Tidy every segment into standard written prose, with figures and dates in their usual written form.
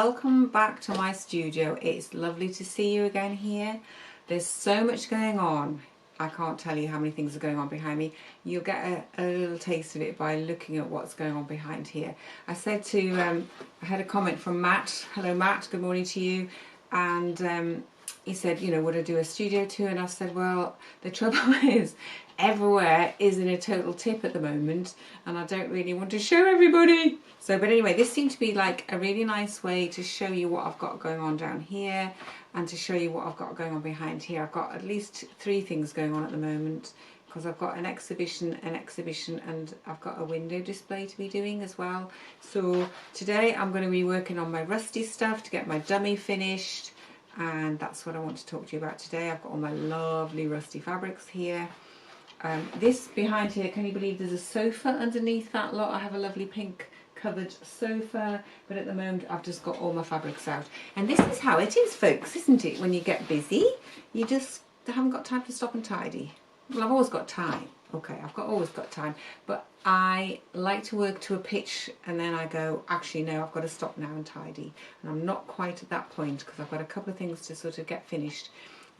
welcome back to my studio. It's lovely to see you again here. There's so much going on. I can't tell you how many things are going on behind me. You'll get a little taste of it by looking at what's going on behind here. I said to, I had a comment from Matt. Hello Matt, good morning to you. And he said, you know, would I do a studio tour? And I said, well, the trouble is everywhere is in a total tip at the moment and I don't really want to show everybody. So, but anyway, this seemed to be like a really nice way to show you what I've got going on down here and to show you what I've got going on behind here. I've got at least 3 things going on at the moment because I've got an exhibition, and I've got a window display to be doing as well. So today I'm going to be working on my rusty stuff to get my dummy finished, and that's what I want to talk to you about today. I've got all my lovely rusty fabrics here. This behind here, can you believe there's a sofa underneath that lot? I have a lovely pink covered sofa, but at the moment I've just got all my fabrics out. And this is how it is, folks, isn't it? When you get busy, you just haven't got time to stop and tidy. Well, I've always got time. Okay, always got time, but I like to work to a pitch and then I go, actually no, I've got to stop now and tidy. And I'm not quite at that point because I've got a couple of things to sort of get finished.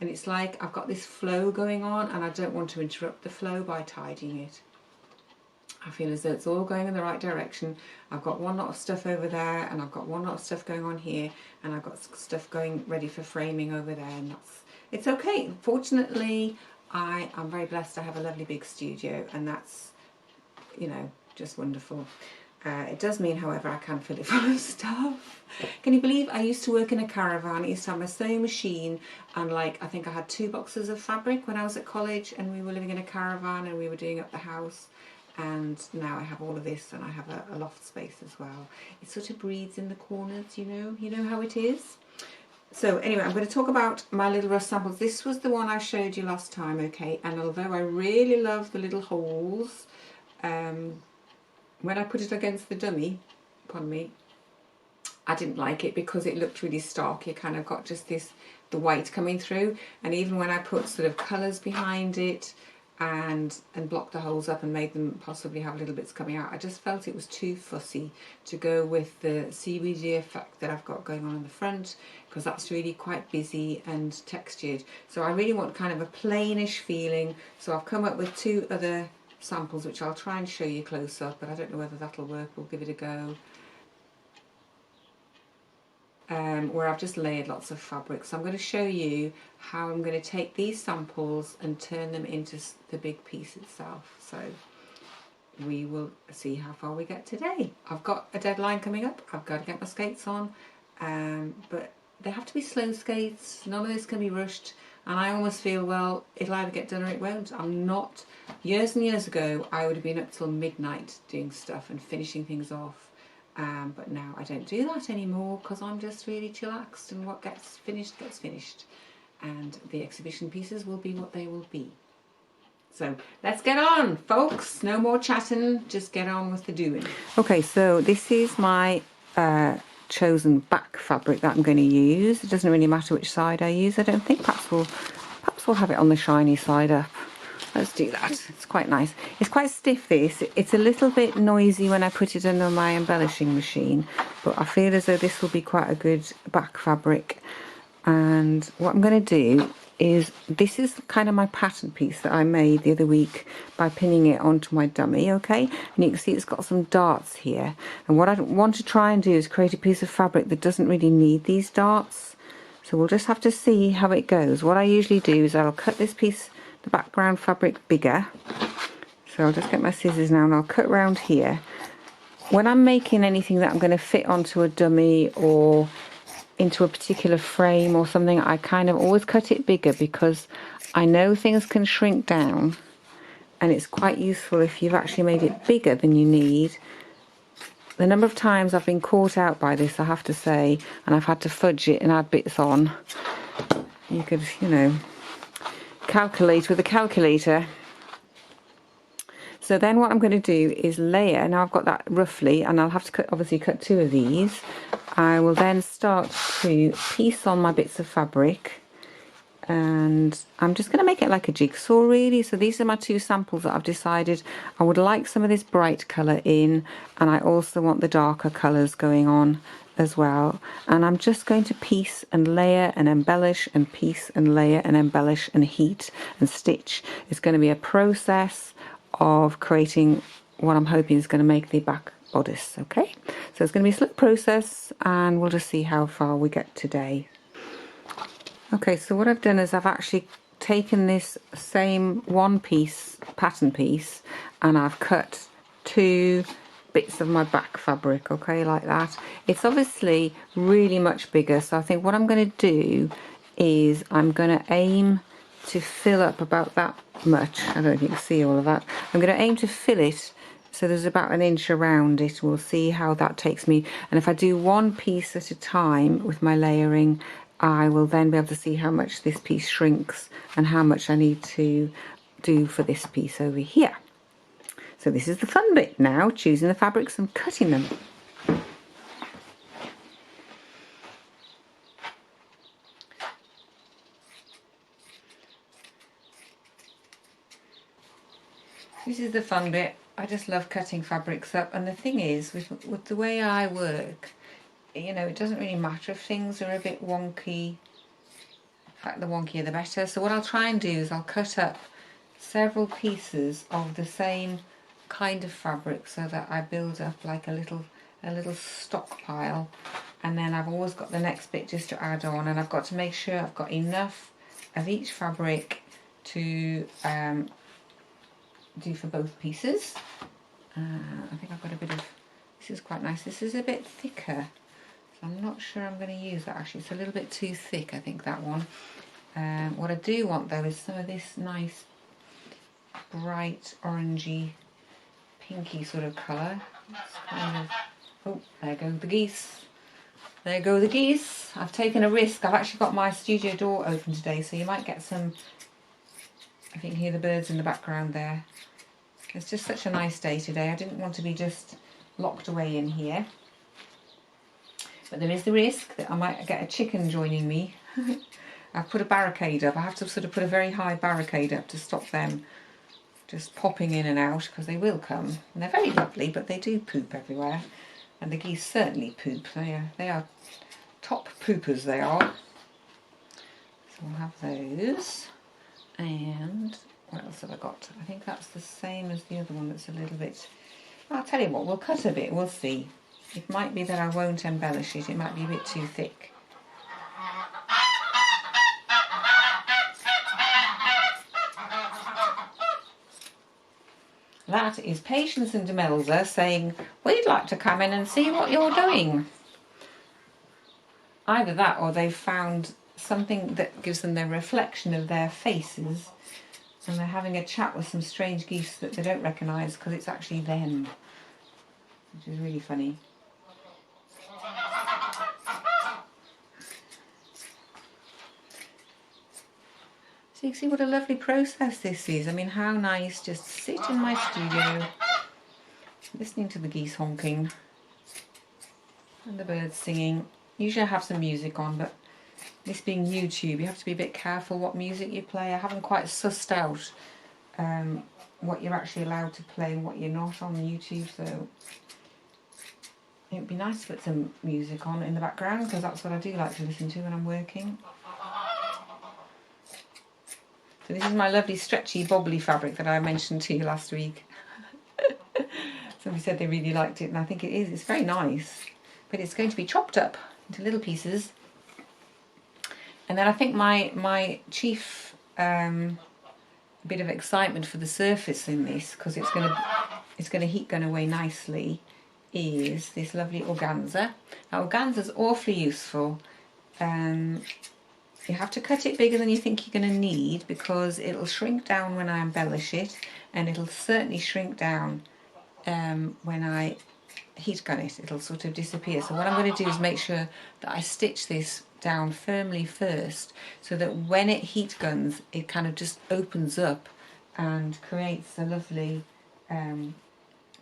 And it's like I've got this flow going on and I don't want to interrupt the flow by tidying it. I feel as though it's all going in the right direction. I've got one lot of stuff over there and I've got one lot of stuff going on here and I've got stuff going ready for framing over there, and it's okay. Fortunately, I am very blessed to have a lovely big studio, and that's, you know, just wonderful. It does mean, however, I can fill it full of stuff. Can you believe I used to work in a caravan? I used to have my sewing machine and like I think I had 2 boxes of fabric when I was at college, and we were living in a caravan and we were doing up the house. And now I have all of this, and I have a loft space as well. It sort of breathes in the corners, you know how it is. So anyway, I'm going to talk about my little rust samples. This was the one I showed you last time, okay? And although I really love the little holes, when I put it against the dummy, pardon me, I didn't like it because it looked really stark. You kind of got just the white coming through. And even when I put sort of colours behind it and blocked the holes up and made them possibly have little bits coming out, I just felt it was too fussy to go with the seaweedy effect that I've got going on in the front, because that's really quite busy and textured. So I really want kind of a plainish feeling. So I've come up with 2 other samples which I'll try and show you close up, but I don't know whether that'll work. We'll give it a go. Where I've just layered lots of fabric. So I'm going to show you how I'm going to take these samples and turn them into the big piece itself. So we will see how far we get today. I've got a deadline coming up. I've got to get my skates on, but they have to be slow skates. None of this can be rushed. And I almost feel, well, it'll either get done or it won't. I'm not. Years and years ago, I would have been up till midnight doing stuff and finishing things off. But now I don't do that anymore because I'm just really chillaxed, and what gets finished gets finished. And the exhibition pieces will be what they will be. So let's get on, folks. No more chatting, just get on with the doing. Okay, so this is my chosen back fabric that I'm going to use. It doesn't really matter which side I use, I don't think. Perhaps we'll have it on the shiny side up. Let's do that. It's quite nice. It's quite stiff, this. It's a little bit noisy when I put it under my embellishing machine, but I feel as though this will be quite a good back fabric. And what I'm going to do is, this is kind of my pattern piece that I made the other week by pinning it onto my dummy, okay? And you can see it's got some darts here. And what I want to try and do is create a piece of fabric that doesn't really need these darts. So we'll just have to see how it goes. What I usually do is I'll cut this piece, the background fabric, bigger. So I'll just get my scissors now and I'll cut around here. When I'm making anything that I'm going to fit onto a dummy or into a particular frame or something, I kind of always cut it bigger because I know things can shrink down, and it's quite useful if you've actually made it bigger than you need. The number of times I've been caught out by this, I have to say, and I've had to fudge it and add bits on. You could, you know, calculate with a calculator. So then what I'm going to do is layer. Now I've got that roughly, and I'll have to obviously cut 2 of these. I will then start to piece on my bits of fabric, and I'm just going to make it like a jigsaw really. So these are my 2 samples that I've decided I would like some of this bright colour in, and I also want the darker colours going on as well, and I'm just going to piece and layer and embellish and piece and layer and embellish and heat and stitch. It's going to be a process of creating what I'm hoping is going to make the back bodice. Okay, so it's going to be a slow process, and we'll just see how far we get today. Okay, so what I've done is I've actually taken this same one piece, pattern piece, and I've cut 2 bits of my back fabric, okay, like that. It's obviously really much bigger, so I think what I'm going to do is I'm going to aim to fill up about that much. I don't know if you can see all of that. I'm going to aim to fill it so there's about 1 inch around it. We'll see how that takes me, and if I do one piece at a time with my layering, I will then be able to see how much this piece shrinks and how much I need to do for this piece over here. So this is the fun bit now, choosing the fabrics and cutting them. This is the fun bit. I just love cutting fabrics up, and the thing is, with the way I work, you know, it doesn't really matter if things are a bit wonky. In fact, the wonkier the better. So what I'll try and do is I'll cut up several pieces of the same kind of fabric so that I build up like a little stockpile, and then I've always got the next bit just to add on, and I've got to make sure I've got enough of each fabric to do for both pieces. I think I've got a bit of, this is quite nice. This is a bit thicker, so I'm not sure I'm going to use that actually. It's a little bit too thick, I think, that one. What I do want though is some of this nice bright orangey pinky sort of colour. It's kind of, oh, there go the geese. There go the geese. I've taken a risk. I've actually got my studio door open today, so you might get some, I think, hear the birds in the background there. It's just such a nice day today. I didn't want to be just locked away in here. But there is the risk that I might get a chicken joining me. I've put a barricade up. I have to sort of put a very high barricade up to stop them just popping in and out, because they will come. And they're very lovely, but they do poop everywhere. And the geese certainly poop. They are top poopers, they are. So we'll have those. And what else have I got? I think that's the same as the other one that's a little bit... I'll tell you what, we'll cut a bit, we'll see. It might be that I won't embellish it, it might be a bit too thick. That is Patience and Demelza saying, we'd like to come in and see what you're doing. Either that, or they've found something that gives them the reflection of their faces, and they're having a chat with some strange geese that they don't recognise because it's actually them, which is really funny. So you can see what a lovely process this is. I mean, how nice, just sit in my studio listening to the geese honking and the birds singing. Usually I have some music on, but this being YouTube, you have to be a bit careful what music you play. I haven't quite sussed out what you're actually allowed to play and what you're not on YouTube, so it would be nice to put some music on in the background, because that's what I do like to listen to when I'm working. So this is my lovely stretchy bobbly fabric that I mentioned to you last week. Somebody said they really liked it, and I think it is. It's very nice, but it's going to be chopped up into little pieces. And then I think my chief bit of excitement for the surface in this, because it's going to heat gun away nicely, is this lovely organza. Now organza's awfully useful. You have to cut it bigger than you think you're going to need, because it'll shrink down when I embellish it, and it'll certainly shrink down when I heat gun it. It'll sort of disappear. So what I'm going to do is make sure that I stitch this down firmly first, so that when it heat guns, it kind of just opens up and creates a lovely I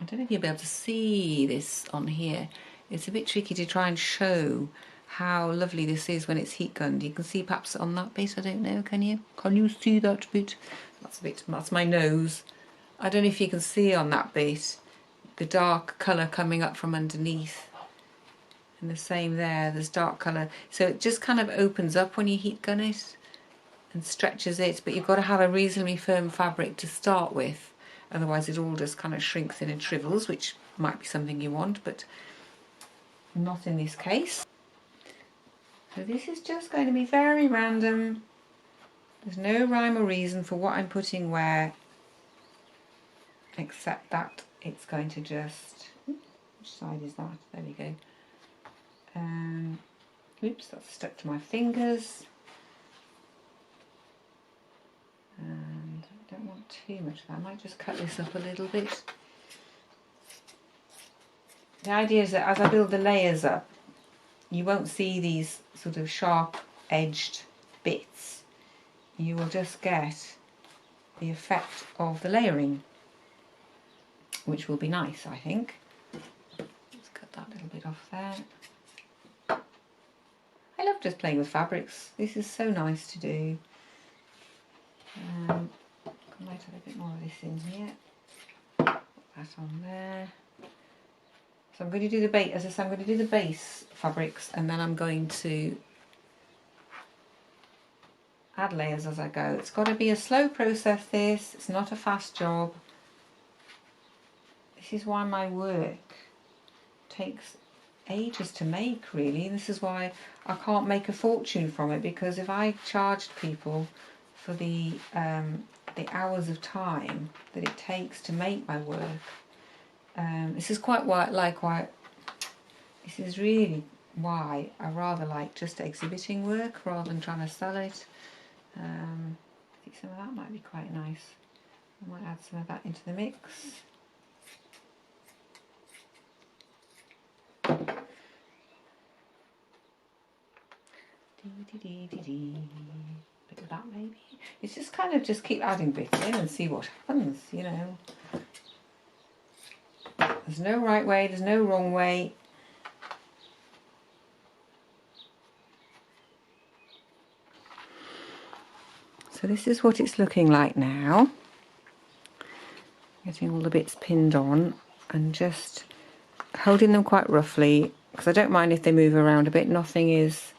don't know if you'll be able to see this on here. It's a bit tricky to try and show how lovely this is when it's heat gunned. You can see perhaps on that bit, I don't know, can you? Can you see that bit? That's my nose. I don't know if you can see on that bit the dark colour coming up from underneath. And the same there, there's dark colour. So it just kind of opens up when you heat gun it and stretches it, but you've got to have a reasonably firm fabric to start with, otherwise it all just kind of shrinks in and shrivels, which might be something you want, but not in this case. So this is just going to be very random. There's no rhyme or reason for what I'm putting where, except that it's going to just, which side is that? There we go. Oops, that's stuck to my fingers. And I don't want too much of that. I might just cut this up a little bit. The idea is that as I build the layers up, you won't see these sort of sharp edged bits. You will just get the effect of the layering, which will be nice, I think. Let's cut that little bit off there. I love just playing with fabrics. This is so nice to do. I might have a bit more of this in here. Put that on there. So I'm going to do the base, as I said, I'm going to do the base fabrics, and then I'm going to add layers as I go. It's got to be a slow process, this. It's not a fast job. This is why my work takes ages to make, really. This is why I can't make a fortune from it, because if I charged people for the hours of time that it takes to make my work, this is this is really why I rather like just exhibiting work rather than trying to sell it. I think some of that might be quite nice. I might add some of that into the mix. Bit of that maybe. It's just kind of just keep adding bits in and see what happens, you know. There's no right way, there's no wrong way. So this is what it's looking like now. Getting all the bits pinned on and just holding them quite roughly, because I don't mind if they move around a bit. Nothing's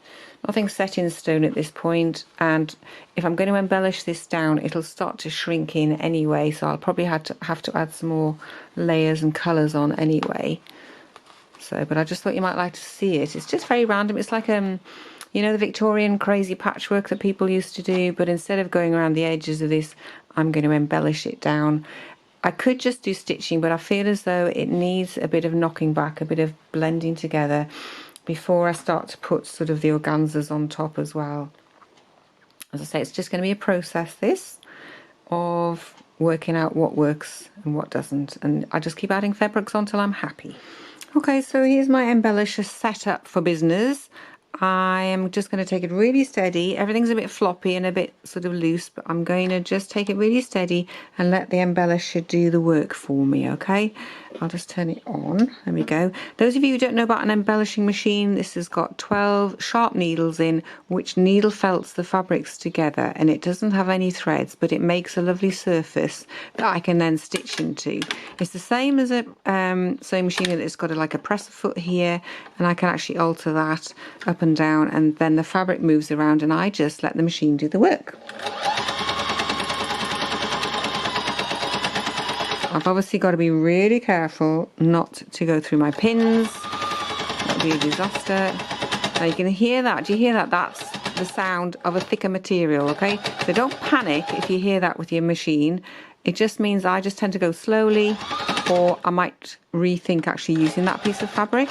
set in stone at this point, and if I'm going to embellish this down, it'll start to shrink in anyway, so I'll probably have to add some more layers and colours on anyway. So, but I just thought you might like to see it. It's just very random. It's like you know, the Victorian crazy patchwork that people used to do, but instead of going around the edges of this, I'm going to embellish it down. I could just do stitching, but I feel as though it needs a bit of knocking back, a bit of blending together before I start to put sort of the organzas on top as well. As I say, it's just going to be a process, this, of working out what works and what doesn't, and I just keep adding fabrics on till I'm happy. Okay, so here's my embellisher set up for business. I am just going to take it really steady. Everything's a bit floppy and a bit sort of loose, but I'm going to just take it really steady and let the embellisher do the work for me, okay? I'll just turn it on. There we go. Those of you who don't know about an embellishing machine, this has got 12 sharp needles in, which needle felts the fabrics together, and it doesn't have any threads, but it makes a lovely surface that I can then stitch into. It's the same as a sewing machine, that it's got like a presser foot here, and I can actually alter that up and down, and then the fabric moves around and I just let the machine do the work. I've obviously got to be really careful not to go through my pins. That would be a disaster. Now you can hear that. Do you hear that? That's the sound of a thicker material, okay? So don't panic if you hear that with your machine. It just means I just tend to go slowly, or I might rethink actually using that piece of fabric.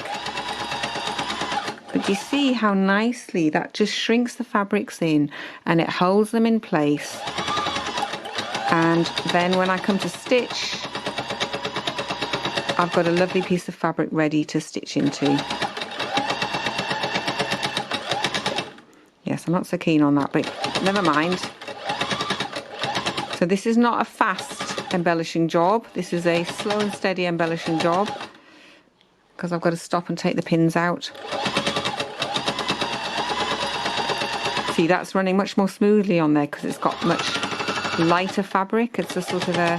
But you see how nicely that just shrinks the fabrics in and it holds them in place. And then when I come to stitch, I've got a lovely piece of fabric ready to stitch into. Yes, I'm not so keen on that, but never mind. So this is not a fast embellishing job. This is a slow and steady embellishing job, because I've got to stop and take the pins out. See, that's running much more smoothly on there because it's got much lighter fabric. It's a sort of a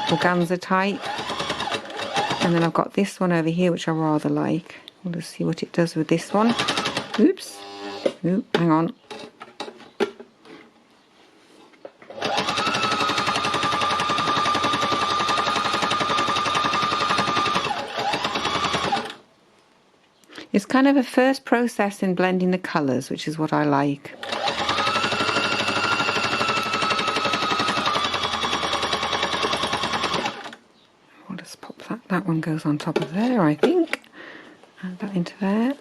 organza type. And then I've got this one over here, which I rather like. We'll just see what it does with this one. Oops. Oop, hang on. It's kind of a first process in blending the colours, which is what I like. We'll just pop that. That one goes on top of there, I think. Add that into there.